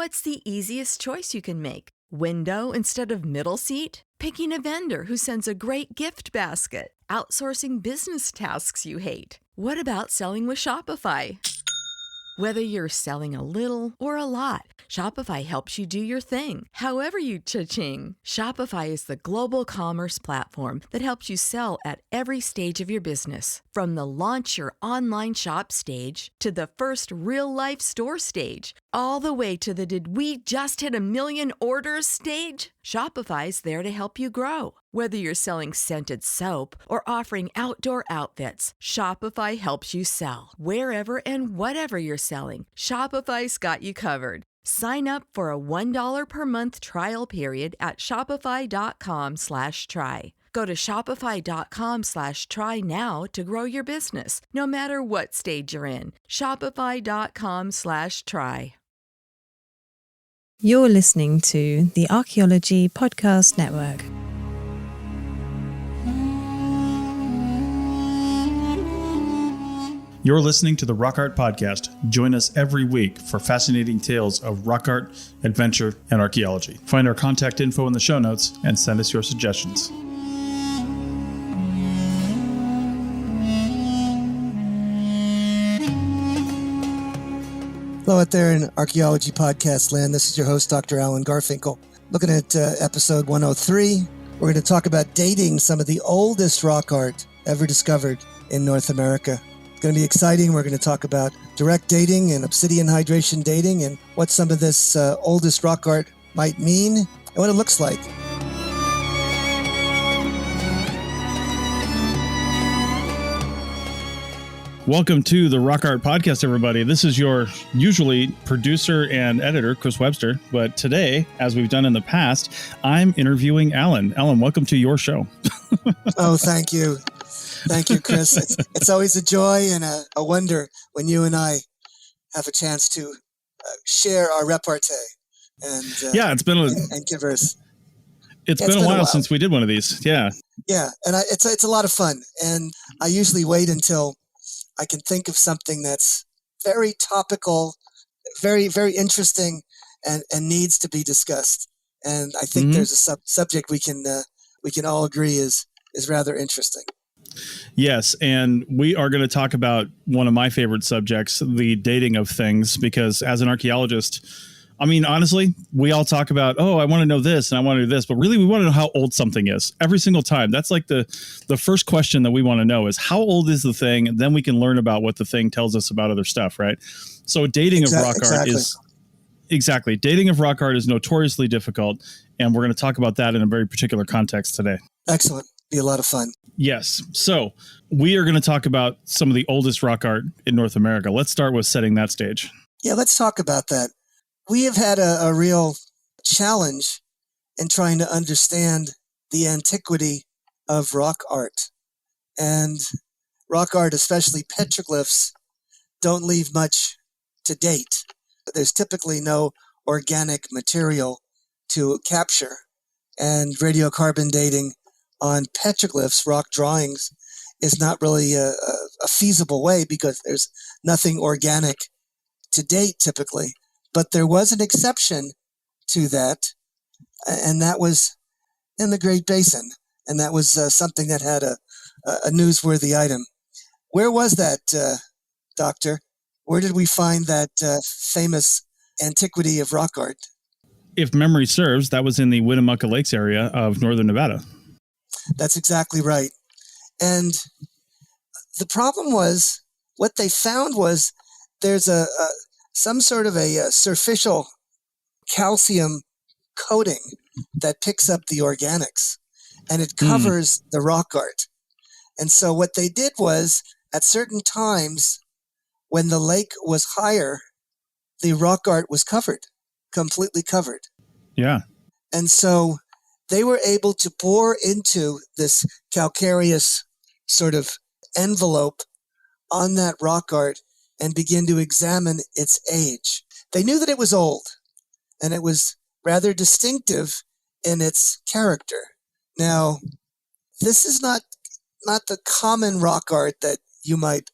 What's the easiest choice you can make? Window instead of middle seat? Picking a vendor who sends a great gift basket? Outsourcing business tasks you hate? What about selling with Shopify? Whether you're selling a little or a lot, Shopify helps you do your thing, however you cha-ching. Shopify is the global commerce platform that helps you sell at every stage of your business. From the launch your online shop stage to the first real-life store stage, all the way to the did we just hit a million orders stage. Shopify's there to help you grow. Whether you're selling scented soap or offering outdoor outfits, Shopify helps you sell. Wherever and whatever you're selling, Shopify's got you covered. Sign up for a $1 per month trial period at shopify.com/try. Go to shopify.com/try now to grow your business, no matter what stage you're in. Shopify.com/try. You're listening to the Archaeology Podcast Network. You're listening to the Rock Art Podcast. Join us every week for fascinating tales of rock art, adventure, and archaeology. Find our contact info in the show notes and send us your suggestions. Hello out there in Archaeology Podcast land. This is your host, Dr. Alan Garfinkel. Looking at episode 103, we're going to talk about dating some of the oldest rock art ever discovered in North America. It's going to be exciting. We're going to talk about direct dating and obsidian hydration dating and what some of this oldest rock art might mean and what it looks like. Welcome to the Rock Art Podcast, everybody. This is your usually producer and editor, Chris Webster. But today, as we've done in the past, I'm interviewing Alan. Alan, welcome to your show. Oh, thank you. Thank you, Chris. It's always a joy and a wonder when you and I have a chance to share our repartee and it's been and converse. It's been a while since we did one of these. Yeah, and it's a lot of fun. And I usually wait until I can think of something that's very topical, very, very interesting, and needs to be discussed. And I think there's a subject we can all agree is rather interesting. Yes, and we are going to talk about one of my favorite subjects, the dating of things, because as an archaeologist, I mean, honestly, we all talk about, oh, I want to know this and I want to do this, but really we want to know how old something is every single time. That's like the first question that we want to know is how old is the thing? And then we can learn about what the thing tells us about other stuff, right? So dating of rock art is dating of rock art is notoriously difficult. And we're going to talk about that in a very particular context today. Excellent. Be a lot of fun. Yes. So we are going to talk about some of the oldest rock art in North America. Let's start with setting that stage. Yeah, let's talk about that. We have had a real challenge in trying to understand the antiquity of rock art. And rock art, especially petroglyphs, don't leave much to date. There's typically no organic material to capture. And radiocarbon dating on petroglyphs, rock drawings, is not really a feasible way because there's nothing organic to date typically. But there was an exception to that, and that was in the Great Basin, and that was something that had a newsworthy item. Where was that, Doctor? Where did we find that famous antiquity of rock art? If memory serves, that was in the Winnemucca Lakes area of northern Nevada. That's exactly right. And the problem was, what they found was there's some sort of a superficial calcium coating that picks up the organics, and it covers the rock art. And so what they did was, at certain times, when the lake was higher, the rock art was covered, completely covered. Yeah. And so they were able to bore into this calcareous sort of envelope on that rock art and begin to examine its age. They knew that it was old, and it was rather distinctive in its character. Now, this is not the common rock art that you might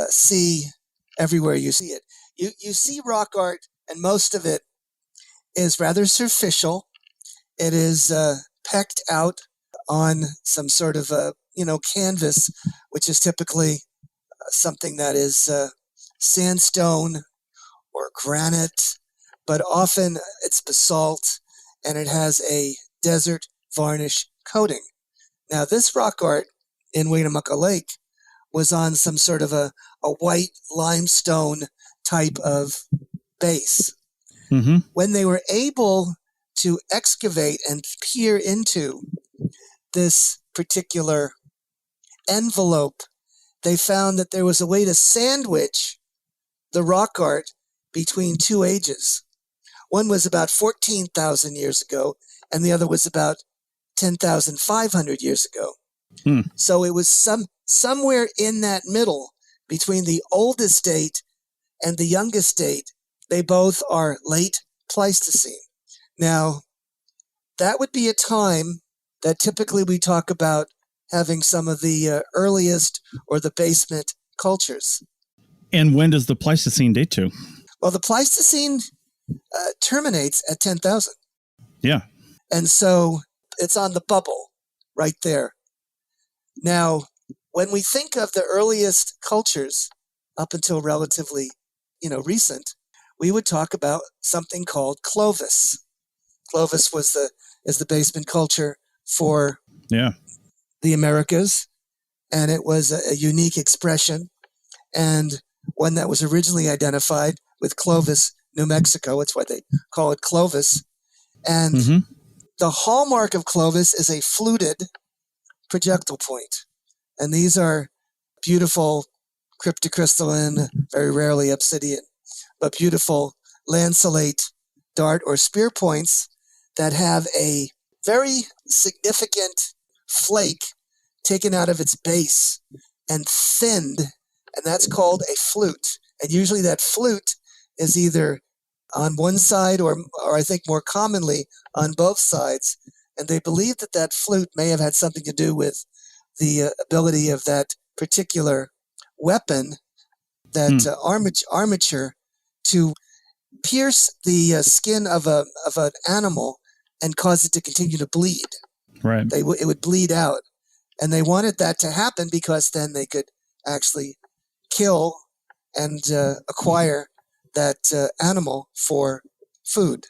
see everywhere you see it. You see rock art, and most of it is rather superficial. It is pecked out on some sort of a, canvas, which is typically something that is sandstone or granite, but often it's basalt, and it has a desert varnish coating. Now, this rock art in Winnemucca Lake was on some sort of a white limestone type of base. Mm-hmm. When they were able to excavate and peer into this particular envelope, they found that there was a way to sandwich the rock art between two ages. One was about 14,000 years ago, and the other was about 10,500 years ago. So it was somewhere in that middle between the oldest date and the youngest date. They both are late Pleistocene. Now, that would be a time that typically we talk about having some of the earliest or the basement cultures. And when does the Pleistocene date to? Well, the Pleistocene terminates at 10,000. Yeah. And so it's on the bubble right there. Now, when we think of the earliest cultures up until relatively, recent, we would talk about something called Clovis. Clovis is the basement culture for the Americas, and it was a unique expression, and one that was originally identified with Clovis, New Mexico. That's why they call it Clovis. And the hallmark of Clovis is a fluted projectile point. And these are beautiful cryptocrystalline, very rarely obsidian, but beautiful lanceolate dart or spear points that have a very significant flake taken out of its base and thinned, and that's called a flute. And usually that flute is either on one side or I think more commonly on both sides. And they believe that flute may have had something to do with the ability of that particular weapon, that armature, to pierce the skin of an animal and cause it to continue to bleed. Right. It would bleed out. And they wanted that to happen because then they could actually kill and acquire that animal for food.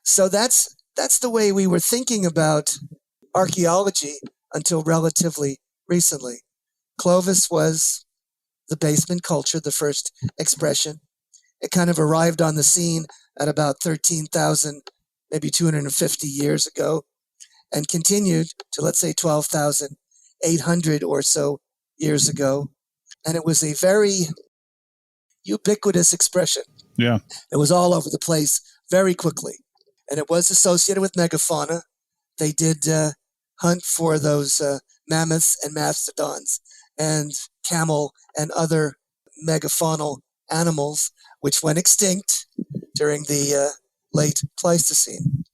So that's the way we were thinking about archaeology until relatively recently. Clovis was the basement culture, the first expression. It kind of arrived on the scene at about 13,000, maybe 250 years ago, and continued to, let's say, 12,800 or so years ago. And it was a very ubiquitous expression. Yeah. It was all over the place very quickly. And it was associated with megafauna. They did hunt for those mammoths and mastodons and camel and other megafaunal animals, which went extinct during the late Pleistocene.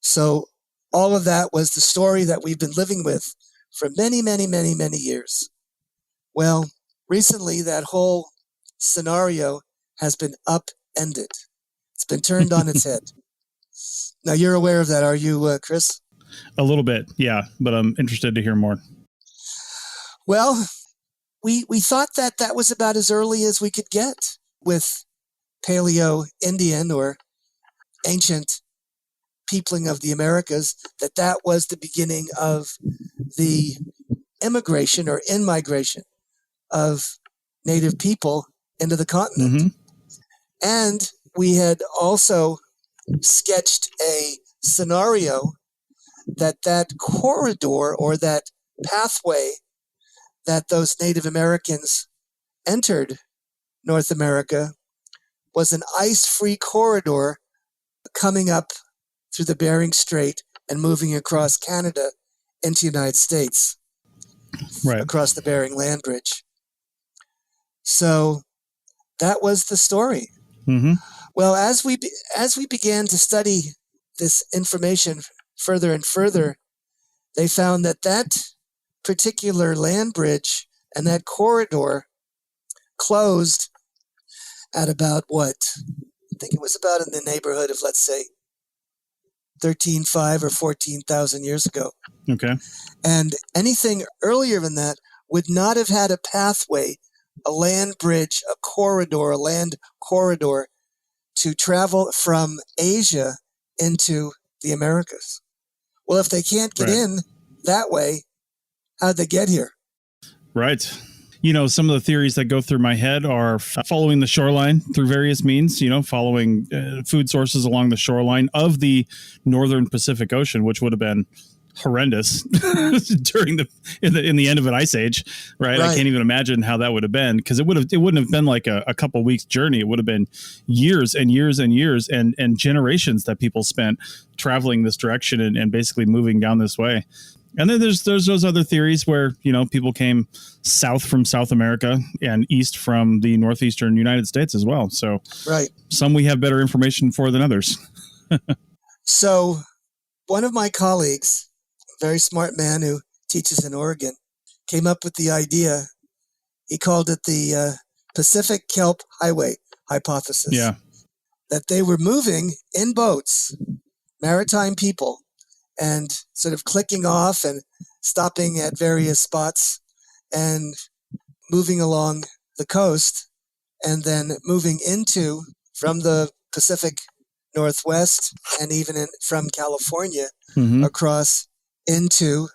So all of that was the story that we've been living with for many, many, many, many years. Well, recently that whole scenario has been upended. It's been turned on its head. Now, you're aware of that, are you, Chris? A little bit, yeah, but I'm interested to hear more. Well, we thought that was about as early as we could get with Paleo-Indian or ancient peopling of the Americas, that was the beginning of the immigration or in-migration of native people into the continent. Mm-hmm. And we had also sketched a scenario that corridor or that pathway that those Native Americans entered North America was an ice-free corridor coming up through the Bering Strait and moving across Canada into the United States, right, across the Bering Land Bridge. So that was the story. Mm-hmm. Well, as we began to study this information further and further, they found that particular land bridge and that corridor closed at about think it was about in the neighborhood of, let's say, 13,500 or 14,000 years ago. Okay. And anything earlier than that would not have had a pathway, a land bridge, a corridor, a land corridor to travel from Asia into the Americas. Well, if they can't get in that way, how'd they get here? Right. Some of the theories that go through my head are following the shoreline through various means, following food sources along the shoreline of the northern Pacific Ocean, which would have been horrendous during in the end of an ice age, right? I can't even imagine how that would have been, because it wouldn't have been like a couple weeks journey. It would have been years and years and years and generations that people spent traveling this direction and basically moving down this way. And then there's those other theories where, people came south from South America and east from the northeastern United States as well. So some we have better information for than others. So one of my colleagues, a very smart man who teaches in Oregon, came up with the idea. He called it the Pacific Kelp Highway hypothesis. Yeah. That they were moving in boats, maritime people, and sort of clicking off and stopping at various spots and moving along the coast, and then moving into from the Pacific Northwest and even from California across into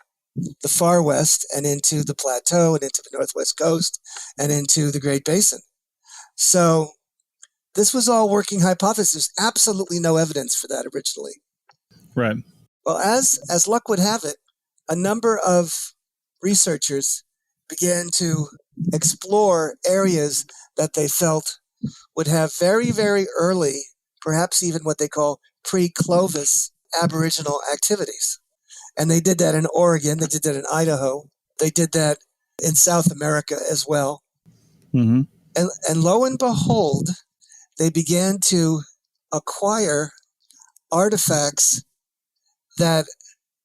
the far west and into the plateau and into the Northwest coast and into the Great Basin. So this was all working hypothesis. Absolutely no evidence for that originally. Right. Well, as luck would have it, a number of researchers began to explore areas that they felt would have very, very early, perhaps even what they call pre-Clovis Aboriginal activities. And they did that in Oregon. They did that in Idaho. They did that in South America as well. Mm-hmm. And lo and behold, they began to acquire artifacts that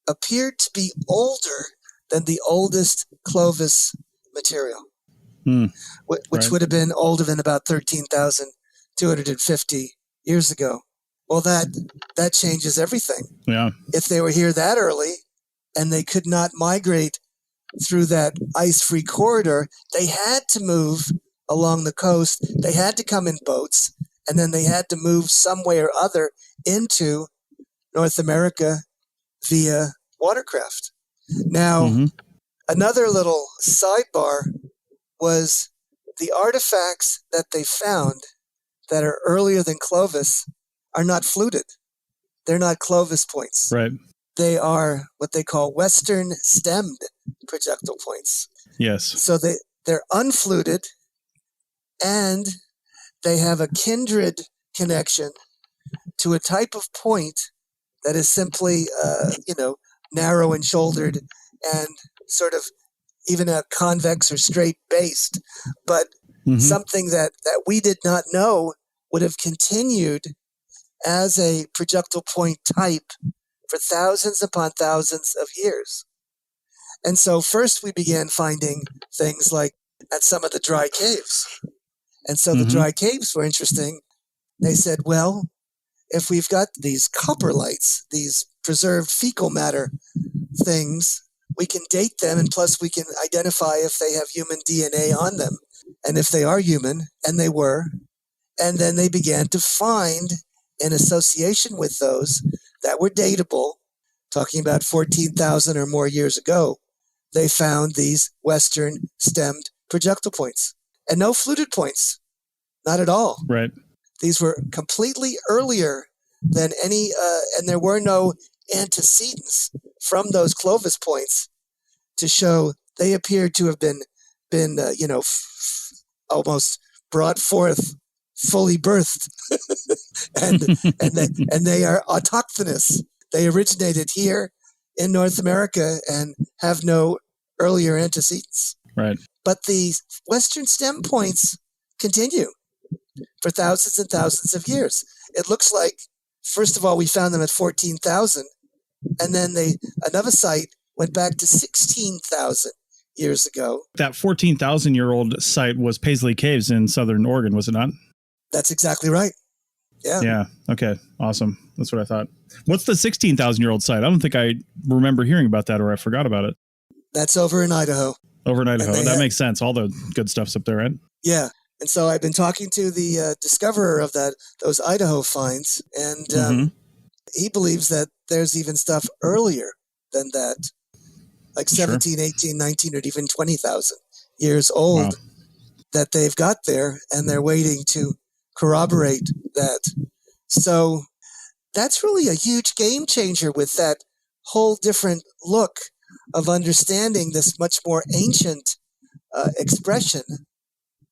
appeared to be older than the oldest Clovis material, which would have been older than about 13,250 years ago. Well, that changes everything. Yeah. If they were here that early and they could not migrate through that ice-free corridor, they had to move along the coast. They had to come in boats, and then they had to move some way or other into North America via watercraft. Now, another little sidebar was the artifacts that they found that are earlier than Clovis are not fluted. They're not Clovis points. Right. They are what they call Western stemmed projectile points. Yes. So they're unfluted, and they have a kindred connection to a type of point that is simply, narrow and shouldered and sort of even a convex or straight based, but something that we did not know would have continued as a projectile point type for thousands upon thousands of years. And so first we began finding things like at some of the dry caves. And so the dry caves were interesting. They said, well, if we've got these coprolites, these preserved fecal matter things, we can date them, and plus we can identify if they have human DNA on them, and if they are human, and they were. And then they began to find, in association with those that were datable, talking about 14,000 or more years ago, they found these Western stemmed projectile points. And no fluted points, not at all. Right. These were completely earlier than any, and there were no antecedents from those Clovis points to show they appeared to have been almost brought forth, fully birthed, and they are autochthonous. They originated here in North America and have no earlier antecedents. Right. But the Western stem points continue for thousands and thousands of years. It looks like, first of all, we found them at 14,000, and then another site went back to 16,000 years ago. That 14,000-year-old site was Paisley Caves in southern Oregon, was it not? That's exactly right. Yeah. Yeah. Okay. Awesome. That's what I thought. What's the 16,000-year-old site? I don't think I remember hearing about that, or I forgot about it. That's over in Idaho. Over in Idaho. That makes sense. All the good stuff's up there, right? Yeah. And so I've been talking to the discoverer of those Idaho finds, and he believes that there's even stuff earlier than that, like 17, 18, 19, or even 20,000 years old that they've got there, and they're waiting to corroborate that. So that's really a huge game changer with that whole different look of understanding this much more ancient expression,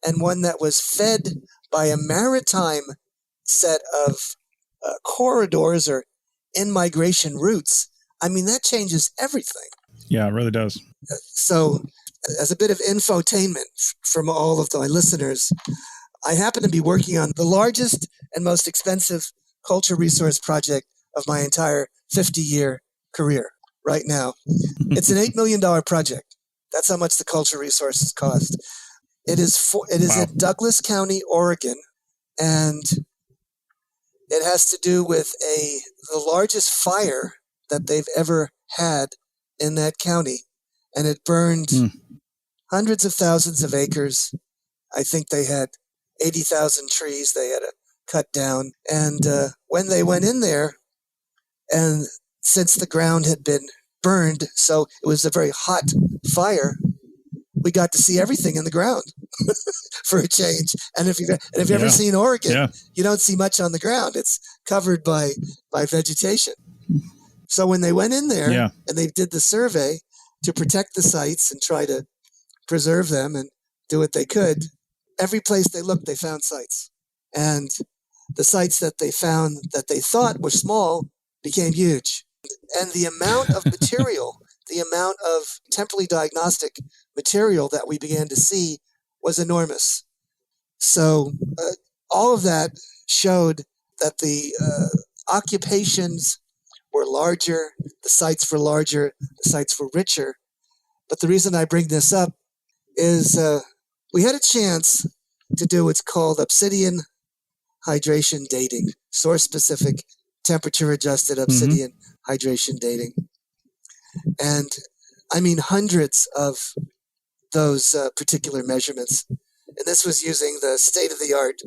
and one that was fed by a maritime set of corridors or in-migration routes. I mean, that changes everything. Yeah, it really does. So as a bit of infotainment from all of my listeners, I happen to be working on the largest and most expensive culture resource project of my entire 50-year career right now. It's an $8 million project. That's how much the culture resources cost. It is in Douglas County, Oregon, and it has to do with the largest fire that they've ever had in that county, and it burned hundreds of thousands of acres. I think they had 80,000 trees they had to cut down, and when they went in there, and since the ground had been burned, so it was a very hot fire, we got to see everything in the ground for a change. And if you've ever seen Oregon, you don't see much on the ground. It's covered by vegetation. So when they went in there and they did the survey to protect the sites and try to preserve them and do what they could, every place they looked, they found sites. And the sites that they found that they thought were small became huge. And the amount of material, the amount of temporally diagnostic material that we began to see was enormous. So all of that showed that the occupations were larger, the sites were larger, the sites were richer. But the reason I bring this up is we had a chance to do what's called obsidian hydration dating, source-specific, temperature-adjusted obsidian hydration dating. And I mean hundreds of those particular measurements. And this was using the state-of-the-art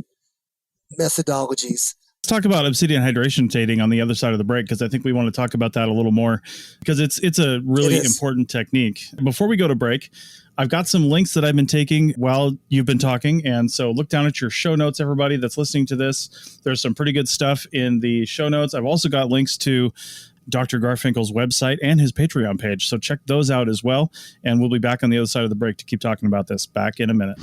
methodologies. Let's talk about obsidian hydration dating on the other side of the break, because I think we want to talk about that a little more, because it's a really important technique. Before we go to break, I've got some links that I've been taking while you've been talking. And so look down at your show notes, everybody that's listening to this. There's some pretty good stuff in the show notes. I've also got links to Dr. Garfinkel's website and his Patreon page. So check those out as well. And we'll be back on the other side of the break to keep talking about this. Back in a minute.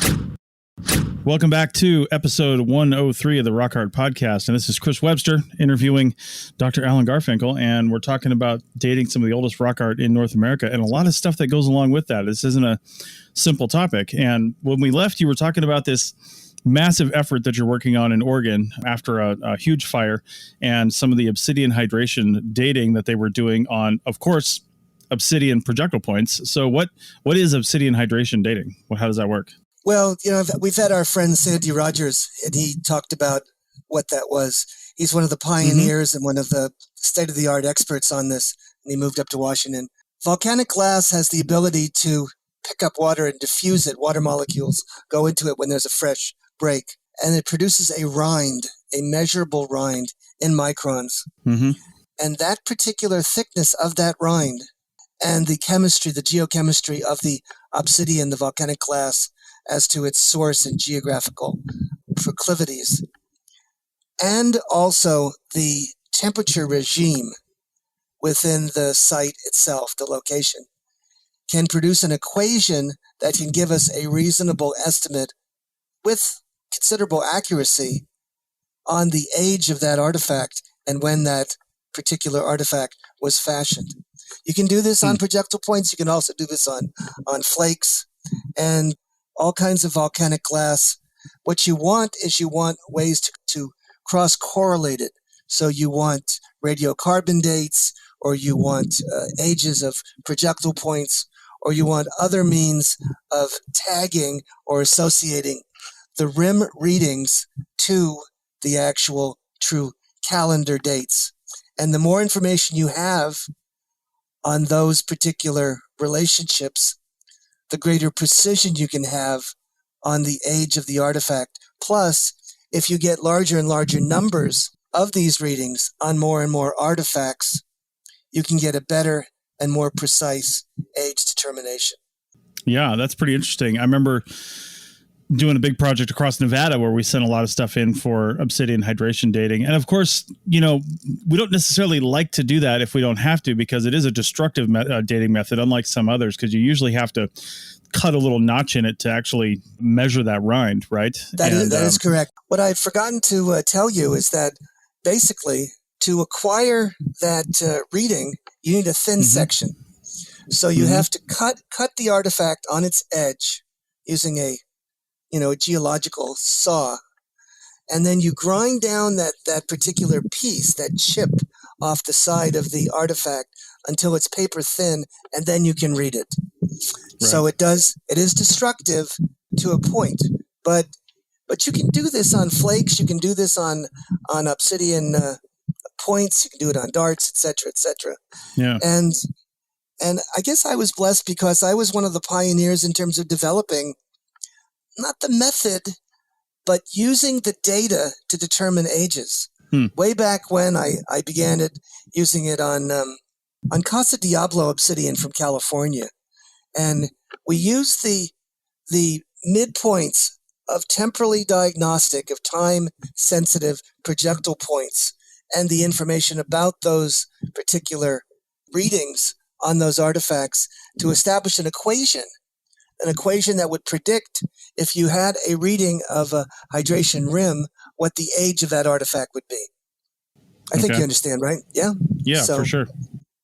Welcome back to episode 103 of the Rock Art Podcast. And this is Chris Webster interviewing Dr. Alan Garfinkel. And we're talking about dating some of the oldest rock art in North America and a lot of stuff that goes along with that. This isn't a simple topic. And when we left, you were talking about this massive effort that you're working on in Oregon after a huge fire, and some of the obsidian hydration dating that they were doing on, of course, obsidian projectile points. So what is obsidian hydration dating? How does that work? Well, we've had our friend Sandy Rogers, and he talked about what that was. He's one of the pioneers and one of the state-of-the-art experts on this, and he moved up to Washington. Volcanic glass has the ability to pick up water and diffuse it. Water molecules go into it when there's a fresh break, and it produces a rind, a measurable rind in microns. And that particular thickness of that rind and the chemistry, the geochemistry of the obsidian, the volcanic glass, as to its source and geographical proclivities, and also the temperature regime within the site itself, the location, can produce an equation that can give us a reasonable estimate with considerable accuracy on the age of that artifact and when that particular artifact was fashioned. You can do this on projectile points. You can also do this on flakes and all kinds of volcanic glass. What you want is ways to cross-correlate it. So you want radiocarbon dates, or you want ages of projectile points, or you want other means of tagging or associating the rim readings to the actual true calendar dates. And the more information you have on those particular relationships, the greater precision you can have on the age of the artifact. Plus, if you get larger and larger numbers of these readings on more and more artifacts, you can get a better and more precise age determination. Yeah, that's pretty interesting. I remember doing a big project across Nevada where we sent a lot of stuff in for obsidian hydration dating. And of course, we don't necessarily like to do that if we don't have to, because it is a destructive dating method, unlike some others, because you usually have to cut a little notch in it to actually measure that rind, right? That is correct. What I've forgotten to tell you is that basically to acquire that reading, you need a thin section. So you have to cut the artifact on its edge using a geological saw, and then you grind down that particular piece, that chip off the side of the artifact until it's paper thin, and then you can read it. Right. So it is destructive to a point, but you can do this on flakes, you can do this on obsidian points, you can do it on darts, etc. Yeah. And I guess I was blessed because I was one of the pioneers in terms of developing not the method, but using the data to determine ages. Way back when I began using it on Casa Diablo obsidian from California. And we used the midpoints of temporally diagnostic, of time-sensitive projectile points, and the information about those particular readings on those artifacts to establish an equation that would predict, if you had a reading of a hydration rim, what the age of that artifact would be. I think you understand, right? Yeah? Yeah, for sure.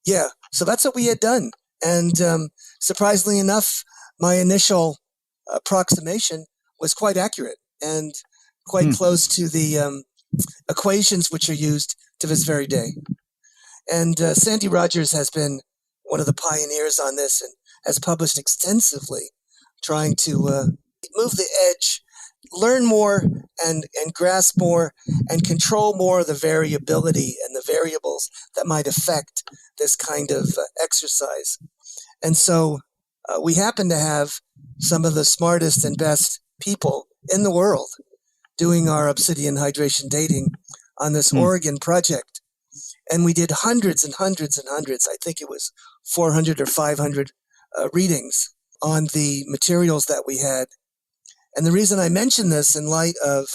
Yeah. So that's what we had done. And surprisingly enough, my initial approximation was quite accurate and quite close to the equations which are used to this very day. And Sandy Rogers has been one of the pioneers on this and has published extensively, trying to move the edge, learn more and grasp more and control more of the variability and the variables that might affect this kind of exercise. And so we happen to have some of the smartest and best people in the world doing our obsidian hydration dating on this Oregon project. And we did hundreds and hundreds and hundreds. I think it was 400 or 500 readings on the materials that we had. And the reason I mention this in light of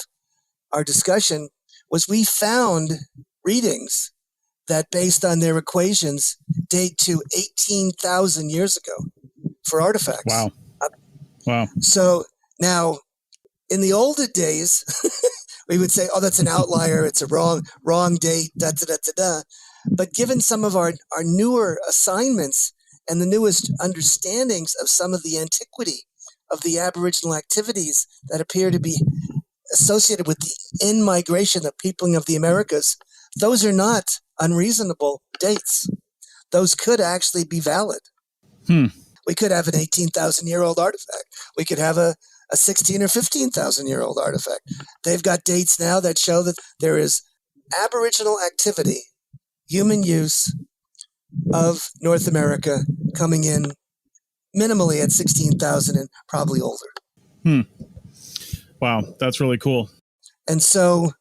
our discussion was we found readings that, based on their equations, date to 18,000 years ago for artifacts. Wow. Wow. So now, in the older days, we would say, oh, that's an outlier. It's a wrong date, da-da-da-da-da. But given some of our newer assignments and the newest understandings of some of the antiquity of the Aboriginal activities that appear to be associated with the in-migration, the peopling of the Americas, those are not unreasonable dates. Those could actually be valid. We could have an 18,000-year-old artifact. We could have a 16 or 15,000-year-old artifact. They've got dates now that show that there is Aboriginal activity, human use of North America coming in minimally at 16,000 and probably older. Wow, that's really cool. And so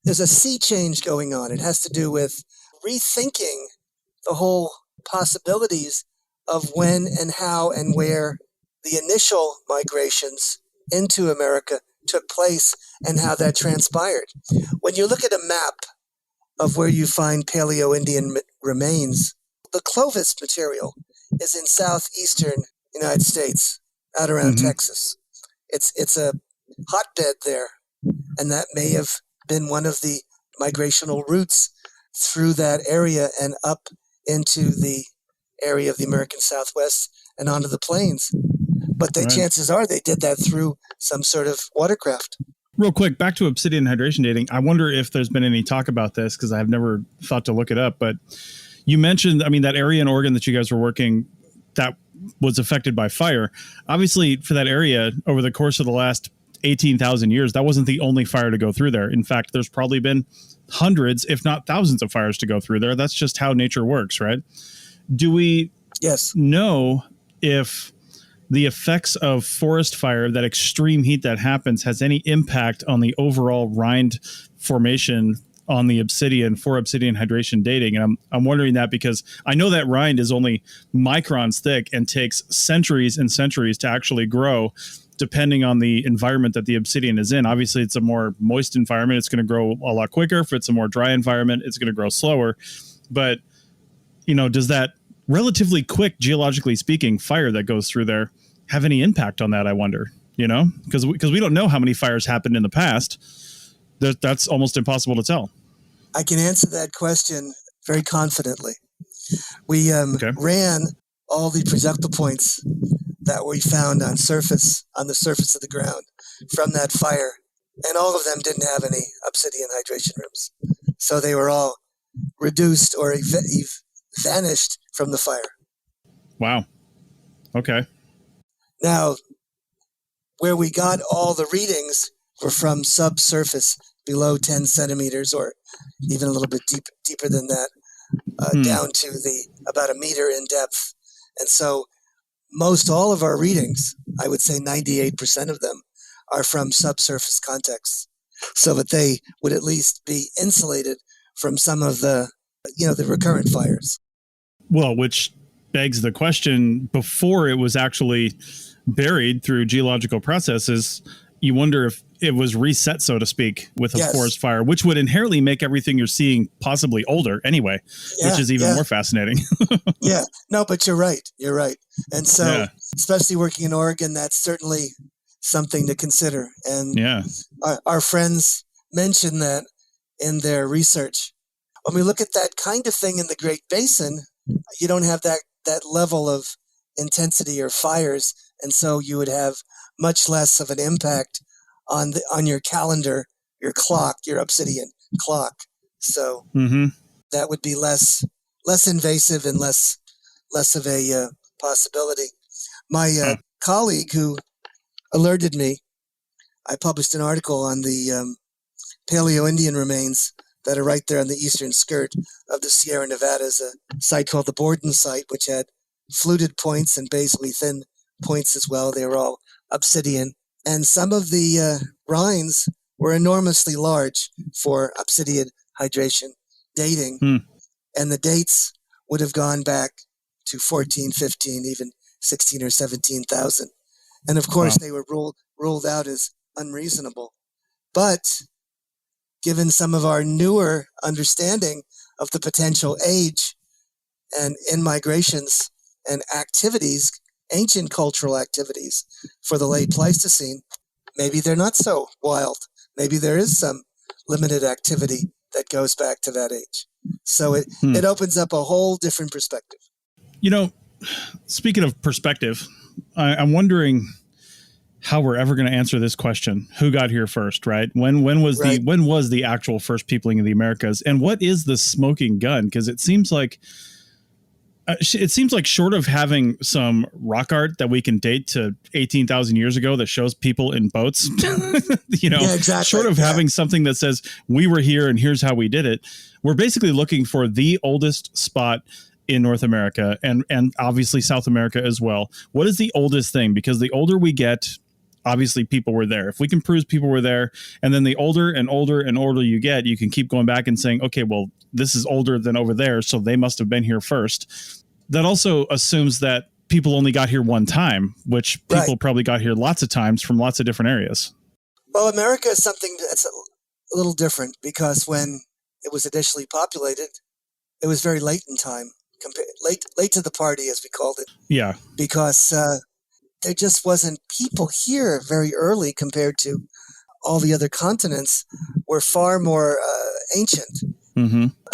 there's a sea change going on. It has to do with rethinking the whole possibilities of when and how and where the initial migrations into America took place and how that transpired. When you look at a map of where you find Paleo-Indian remains, the Clovis material is in southeastern United States, out around Texas. It's a hotbed there, and that may have been one of the migrational routes through that area and up into the area of the American Southwest and onto the plains. But the chances are they did that through some sort of watercraft. Real quick, back to obsidian hydration dating. I wonder if there's been any talk about this, because I've never thought to look it up. But you mentioned, that area in Oregon that you guys were working that was affected by fire. Obviously, for that area, over the course of the last 18,000 years, that wasn't the only fire to go through there. In fact, there's probably been hundreds, if not thousands of fires to go through there. That's just how nature works, right? Do we know if the effects of forest fire, that extreme heat that happens, has any impact on the overall rind formation on the obsidian for obsidian hydration dating? And I'm wondering that because I know that rind is only microns thick and takes centuries and centuries to actually grow, depending on the environment that the obsidian is in. Obviously, it's a more moist environment. It's going to grow a lot quicker. If it's a more dry environment, it's going to grow slower. But, does that relatively quick, geologically speaking, fire that goes through there have any impact on that, I wonder? Because we don't know how many fires happened in the past. That's almost impossible to tell. I can answer that question very confidently. We ran all the projectile points that we found on the surface of the ground from that fire, and all of them didn't have any obsidian hydration rooms. So they were all reduced or vanished from the fire. Wow. Okay. Now, where we got all the readings were from subsurface below 10 centimeters, or even a little bit deeper than that, down to about a meter in depth. And so most all of our readings, I would say 98% of them, are from subsurface contexts, so that they would at least be insulated from some of the recurrent fires. Well, which begs the question, before it was actually buried through geological processes, you wonder if it was reset, so to speak, with a forest fire, which would inherently make everything you're seeing possibly older anyway, which is even more fascinating. No, but you're right. And so, especially working in Oregon, that's certainly something to consider. And our friends mention that in their research. When we look at that kind of thing in the Great Basin, you don't have that level of intensity or fires, and so you would have much less of an impact on your calendar, your clock, your obsidian clock. So that would be less invasive and less of a possibility. My colleague who alerted me, I published an article on the Paleo-Indian remains that are right there on the eastern skirt of the Sierra Nevadas, a site called the Borden site, which had fluted points and basally thin points as well. They were all obsidian. And some of the rinds were enormously large for obsidian hydration dating. And the dates would have gone back to 14, 15, even 16 or 17,000. And of course, they were ruled out as unreasonable. But given some of our newer understanding of the potential age and in-migrations and activities, ancient cultural activities for the late Pleistocene, maybe they're not so wild. Maybe there is some limited activity that goes back to that age. So it opens up a whole different perspective. Speaking of perspective, I'm wondering how we're ever going to answer this question. Who got here first, right? When was the actual first peopling of the Americas? And what is the smoking gun? Because it seems like short of having some rock art that we can date to 18,000 years ago that shows people in boats, short of having something that says we were here and here's how we did it, we're basically looking for the oldest spot in North America and obviously South America as well. What is the oldest thing? Because the older we get, obviously people were there. If we can prove people were there, and then the older and older and older you get, you can keep going back and saying, okay, well, this is older than over there, so they must have been here first. That also assumes that people only got here one time, which people probably got here lots of times from lots of different areas. Well, America is something that's a little different because when it was initially populated, it was very late in time, late to the party, as we called it. Yeah. Because there just wasn't people here very early compared to all the other continents were far more ancient.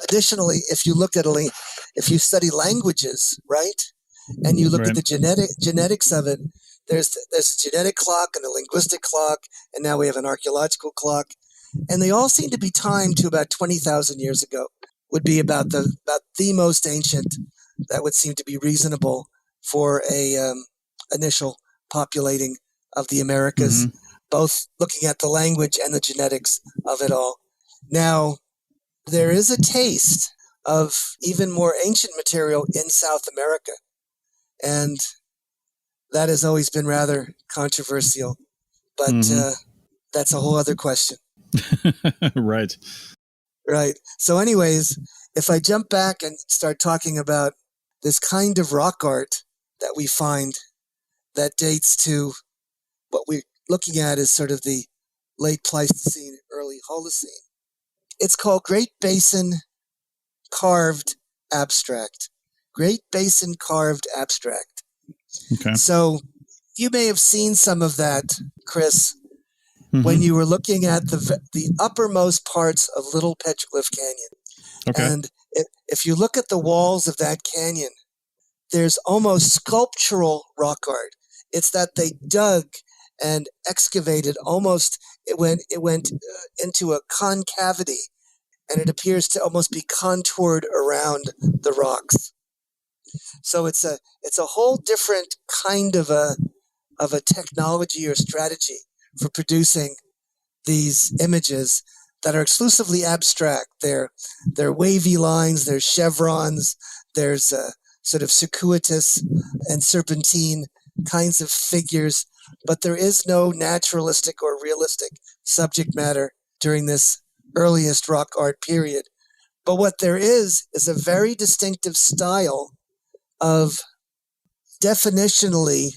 Additionally, if you study languages, right, and you look at the genetics of it, there's a genetic clock and a linguistic clock, and now we have an archaeological clock, and they all seem to be timed to about 20,000 years ago. Would be about the most ancient that would seem to be reasonable for a initial populating of the Americas, both looking at the language and the genetics of it all. Now, there is a taste of even more ancient material in South America. And that has always been rather controversial. But that's a whole other question. Right. Right. So anyways, if I jump back and start talking about this kind of rock art that we find that dates to what we're looking at is sort of the late Pleistocene, early Holocene. It's called Great Basin Carved Abstract. Great Basin Carved Abstract. Okay. So you may have seen some of that, Chris, when you were looking at the uppermost parts of Little Petroglyph Canyon. Okay. And if you look at the walls of that canyon, there's almost sculptural rock art. It's that they dug and excavated almost, it went into a concavity, and it appears to almost be contoured around the rocks. So it's a whole different kind of a technology or strategy for producing these images that are exclusively abstract. They're wavy lines, there's chevrons, there's sort of circuitous and serpentine kinds of figures, but there is no naturalistic or realistic subject matter during this earliest rock art period. But what there is a very distinctive style of definitionally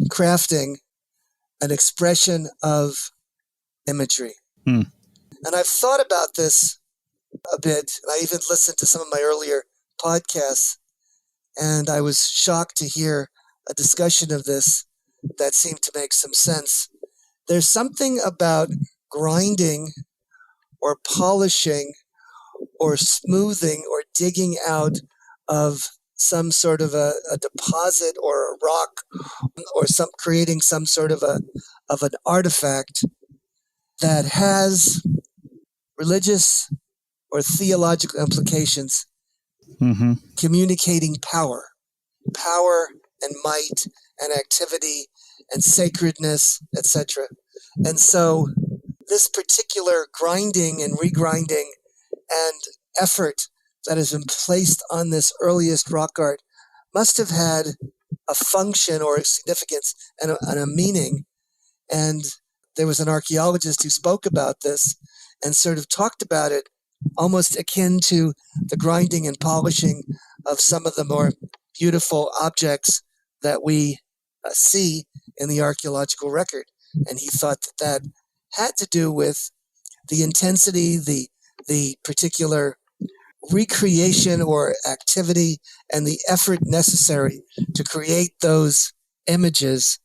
crafting an expression of imagery. And I've thought about this a bit. I even listened to some of my earlier podcasts, and I was shocked to hear a discussion of this that seemed to make some sense. There's something about grinding or polishing or smoothing or digging out of some sort of a deposit or a rock, or creating some sort of an artifact that has religious or theological implications, communicating power and might and activity and sacredness, etc. And so this particular grinding and regrinding and effort that has been placed on this earliest rock art must have had a function or a significance and a meaning. And there was an archaeologist who spoke about this and sort of talked about it almost akin to the grinding and polishing of some of the more beautiful objects that we see in the archaeological record. And he thought that had to do with the intensity, the particular recreation or activity, and the effort necessary to create those images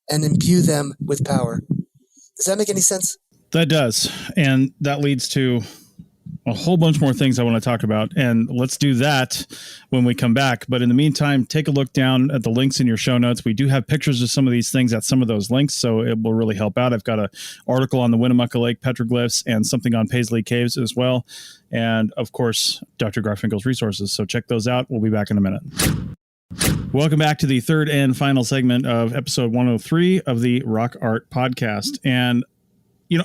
and imbue them with power. Does that make any sense? That does. And that leads to a whole bunch more things I want to talk about. And let's do that when we come back. But in the meantime, take a look down at the links in your show notes. We do have pictures of some of these things at some of those links, so it will really help out. I've got an article on the Winnemucca Lake petroglyphs and something on Paisley Caves as well. And of course, Dr. Garfinkel's resources. So check those out. We'll be back in a minute. Welcome back to the third and final segment of episode 103 of the Rock Art Podcast. And,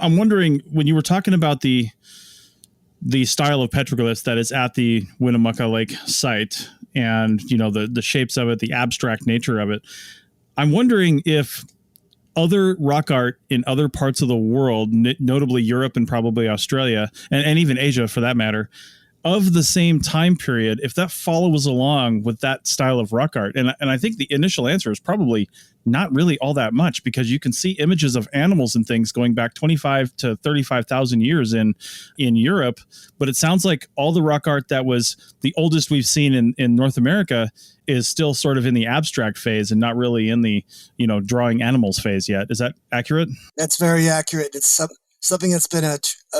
I'm wondering, when you were talking about the style of petroglyphs that is at the Winnemucca Lake site and, the shapes of it, the abstract nature of it, I'm wondering if other rock art in other parts of the world, notably Europe and probably Australia, and even Asia for that matter, of the same time period, if that follows along with that style of rock art. And I think the initial answer is probably not really all that much, because you can see images of animals and things going back 25 to 35,000 years in Europe. But it sounds like all the rock art that was the oldest we've seen in North America is still sort of in the abstract phase and not really in the, drawing animals phase yet. Is that accurate? That's very accurate. It's something that's been a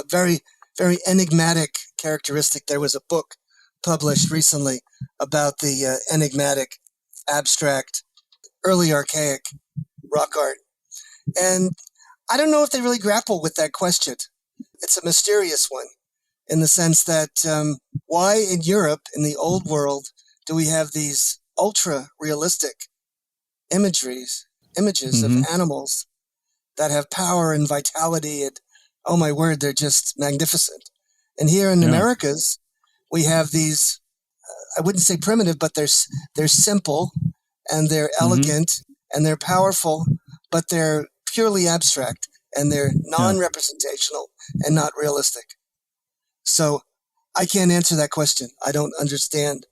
very, very enigmatic characteristic. There was a book published recently about the enigmatic, abstract, early archaic rock art. And I don't know if they really grapple with that question. It's a mysterious one, in the sense that why in Europe, in the old world, do we have these ultra-realistic images of animals that have power and vitality, and oh my word, they're just magnificent. And here in Americas, we have these, I wouldn't say primitive, but they're simple and they're elegant and they're powerful, but they're purely abstract and they're non-representational and not realistic. So I can't answer that question. I don't understand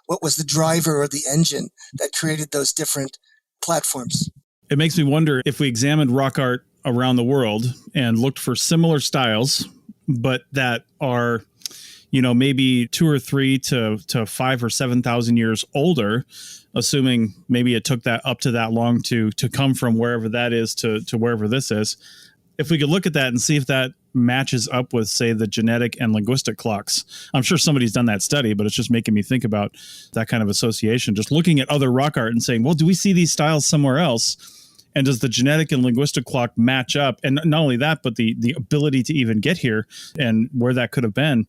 what was the driver or the engine that created those different platforms. It makes me wonder if we examined rock art around the world and looked for similar styles, but that are, maybe 2 or 3 to 5 or 7,000 years older, assuming maybe it took that up to that long to come from wherever that is to wherever this is. If we could look at that and see if that matches up with, say, the genetic and linguistic clocks. I'm sure somebody's done that study, but it's just making me think about that kind of association. Just looking at other rock art and saying, well, do we see these styles somewhere else? And does the genetic and linguistic clock match up? And not only that, but the ability to even get here and where that could have been.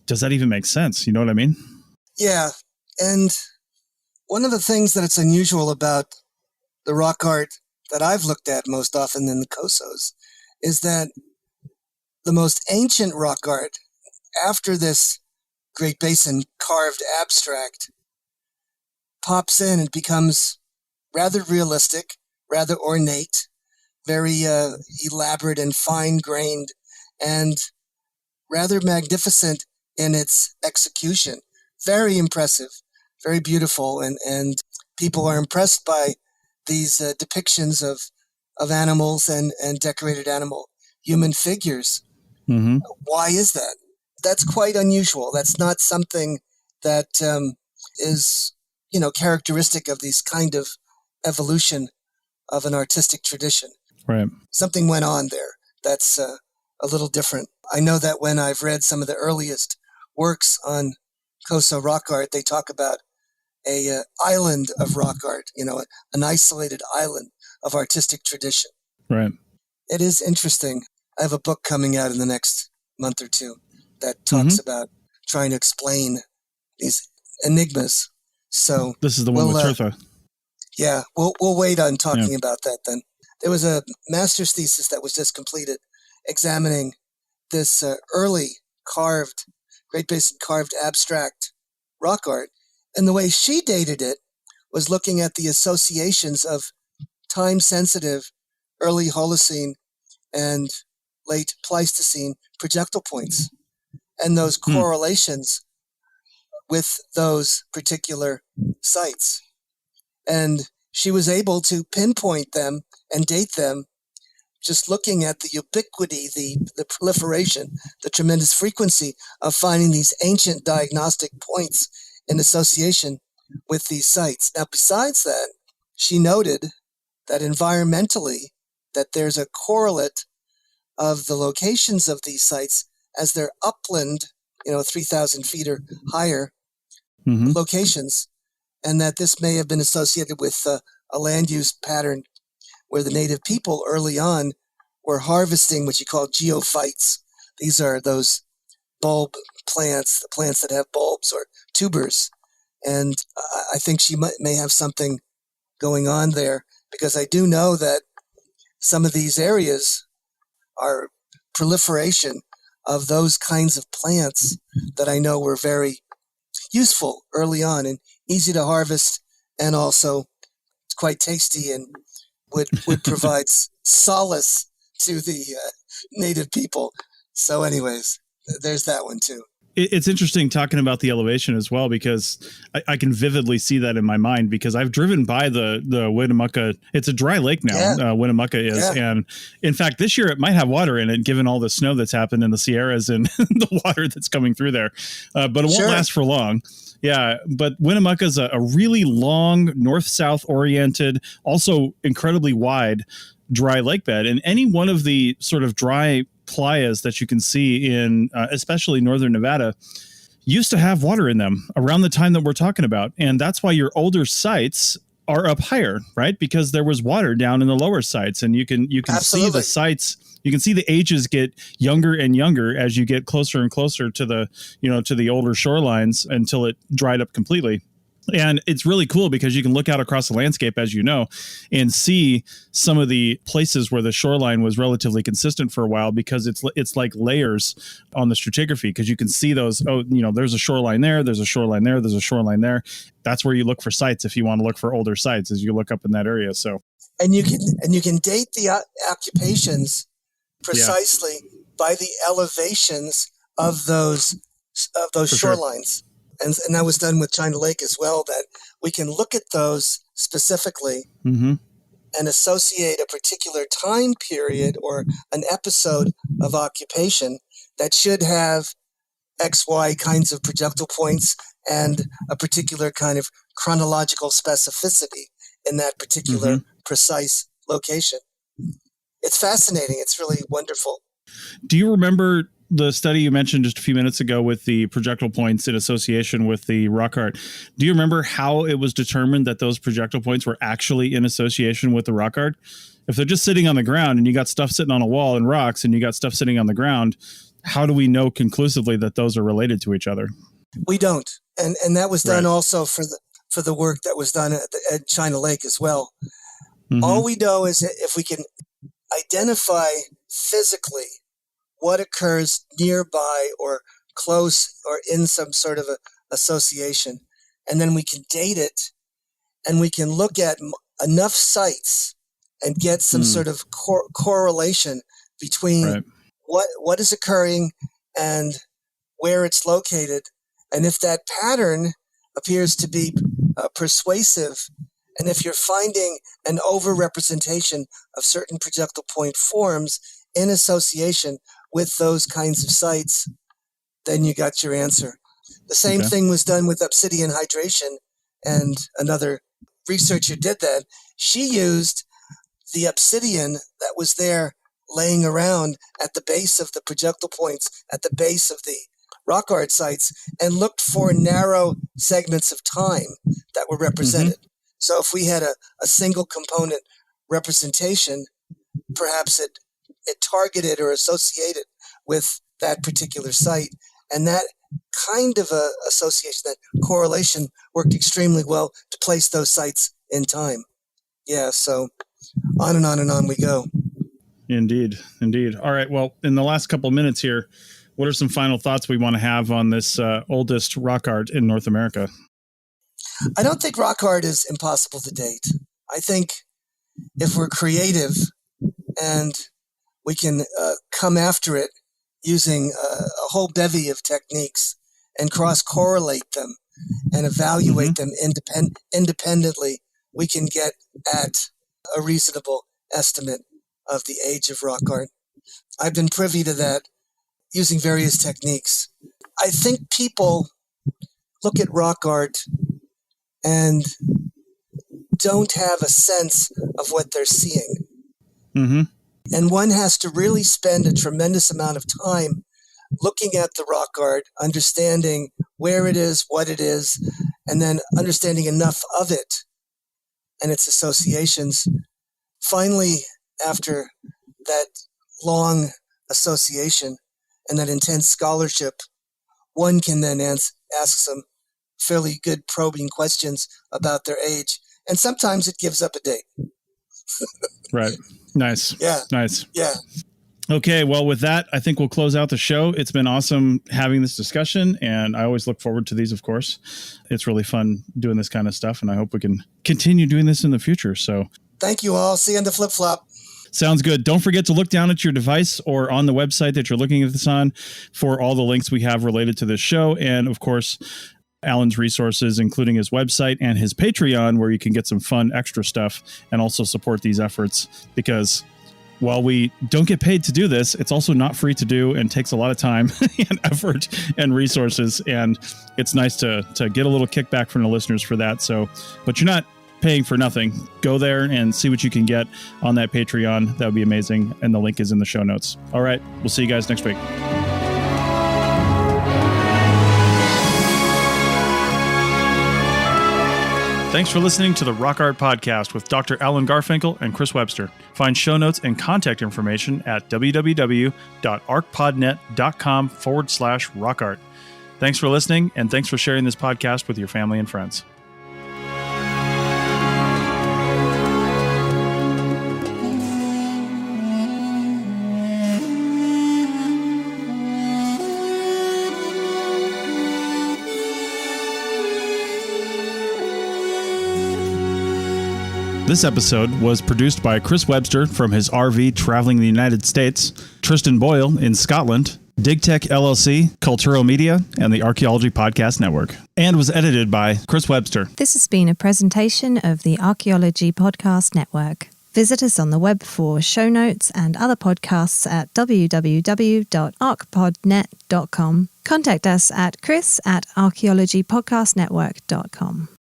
Does that even make sense? You know what I mean? Yeah. And one of the things that it's unusual about the rock art that I've looked at most often in the COSOs is that the most ancient rock art, after this Great Basin carved abstract, pops in and becomes rather realistic, rather ornate, very elaborate and fine-grained, and rather magnificent in its execution. Very impressive, very beautiful, and people are impressed by these depictions of animals and decorated human figures. Mm-hmm. Why is that? That's quite unusual. That's not something that is, characteristic of these kind of evolution of an artistic tradition. Right. Something went on there that's a little different. I know that when I've read some of the earliest works on COSO rock art, they talk about a island of rock art, an isolated island of artistic tradition. Right. It is interesting. I have a book coming out in the next month or two that talks about trying to explain these enigmas. So this is the one with Tirtha. Yeah, we'll wait on talking about that then. There was a master's thesis that was just completed examining this early Great Basin carved abstract rock art. And the way she dated it was looking at the associations of time-sensitive early Holocene and late Pleistocene projectile points and those correlations with those particular sites. And she was able to pinpoint them and date them just looking at the ubiquity, the proliferation, the tremendous frequency of finding these ancient diagnostic points in association with these sites. Now, besides that, she noted that environmentally, that there's a correlate of the locations of these sites as they're upland, 3,000 feet or higher locations, and that this may have been associated with a land use pattern where the native people early on were harvesting what you call geophytes. These are those bulb plants, the plants that have bulbs or tubers. And I think she may have something going on there, because I do know that some of these areas are proliferation of those kinds of plants that I know were very useful early on and easy to harvest, and also it's quite tasty and would provide solace to the native people. So anyways, there's that one too. It's interesting talking about the elevation as well, because I can vividly see that in my mind, because I've driven by the Winnemucca. It's a dry lake now. Winnemucca is. Yeah. And in fact, this year it might have water in it, given all the snow that's happened in the Sierras and the water that's coming through there. But it won't last for long. Yeah. But Winnemucca is a really long, north-south oriented, also incredibly wide, dry lake bed. And any one of the sort of dry playas that you can see in especially northern Nevada used to have water in them around the time that we're talking about. And that's why your older sites are up higher, right? Because there was water down in the lower sites, and you can see the sites, you can see the ages get younger and younger as you get closer and closer to the, to the older shorelines until it dried up completely. And it's really cool because you can look out across the landscape, as you know, and see some of the places where the shoreline was relatively consistent for a while, because it's like layers on the stratigraphy, because you can see those, there's a shoreline there, there's a shoreline there, there's a shoreline there. That's where you look for sites if you want to look for older sites, as you look up in that area. So and you can date the occupations precisely by the elevations of those shorelines. Sure. And that was done with China Lake as well, that we can look at those specifically and associate a particular time period or an episode of occupation that should have XY kinds of projectile points and a particular kind of chronological specificity in that particular precise location. It's fascinating. It's really wonderful. Do you remember the study you mentioned just a few minutes ago with the projectile points in association with the rock art? Do you remember how it was determined that those projectile points were actually in association with the rock art? If they're just sitting on the ground and you got stuff sitting on a wall and rocks and you got stuff sitting on the ground, how do we know conclusively that those are related to each other? We don't. And that was done also for the work that was done at China Lake as well. All we know is that if we can identify physically what occurs nearby or close or in some sort of a association, and then we can date it, and we can look at enough sites and get some sort of correlation between what is occurring and where it's located. And if that pattern appears to be persuasive, and if you're finding an overrepresentation of certain projectile point forms in association with those kinds of sites, then you got your answer. The same thing was done with obsidian hydration, and another researcher did that. She used the obsidian that was there laying around at the base of the projectile points, at the base of the rock art sites, and looked for narrow segments of time that were represented. So if we had a single component representation, perhaps it targeted or associated with that particular site. And that kind of a association, that correlation, worked extremely well to place those sites in time. Yeah, so on and on and on we go. Indeed. All right, well, in the last couple of minutes here, what are some final thoughts we want to have on this oldest rock art in North America? I don't think rock art is impossible to date. I think if we're creative and we can come after it using a whole bevy of techniques and cross-correlate them and evaluate them independently, we can get at a reasonable estimate of the age of rock art. I've been privy to that using various techniques. I think people look at rock art and don't have a sense of what they're seeing. And one has to really spend a tremendous amount of time looking at the rock art, understanding where it is, what it is, and then understanding enough of it and its associations. Finally, after that long association and that intense scholarship, one can then ask some fairly good probing questions about their age. And sometimes it gives up a date. Right. Nice. Yeah. Nice. Yeah. Okay. Well, with that, I think we'll close out the show. It's been awesome having this discussion, and I always look forward to these, of course. It's really fun doing this kind of stuff, and I hope we can continue doing this in the future. So thank you all. See you on the flip-flop. Sounds good. Don't forget to look down at your device or on the website that you're looking at this on for all the links we have related to this show. And of course, Alan's resources, including his website and his Patreon, where you can get some fun extra stuff and also support these efforts, because while we don't get paid to do this, it's also not free to do and takes a lot of time and effort and resources. And it's nice to get a little kickback from the listeners for that. So, but you're not paying for nothing. Go there and see what you can get on that Patreon. That would be amazing. And the link is in the show notes. All right. We'll see you guys next week. Thanks for listening to the Rock Art Podcast with Dr. Alan Garfinkel and Chris Webster. Find show notes and contact information at www.arcpodnet.com/rockart. Thanks for listening, and thanks for sharing this podcast with your family and friends. This episode was produced by Chris Webster from his RV traveling the United States, Tristan Boyle in Scotland, DigTech LLC, Cultural Media, and the Archaeology Podcast Network, and was edited by Chris Webster. This has been a presentation of the Archaeology Podcast Network. Visit us on the web for show notes and other podcasts at www.archpodnet.com. Contact us at chris@archaeologypodcastnetwork.com.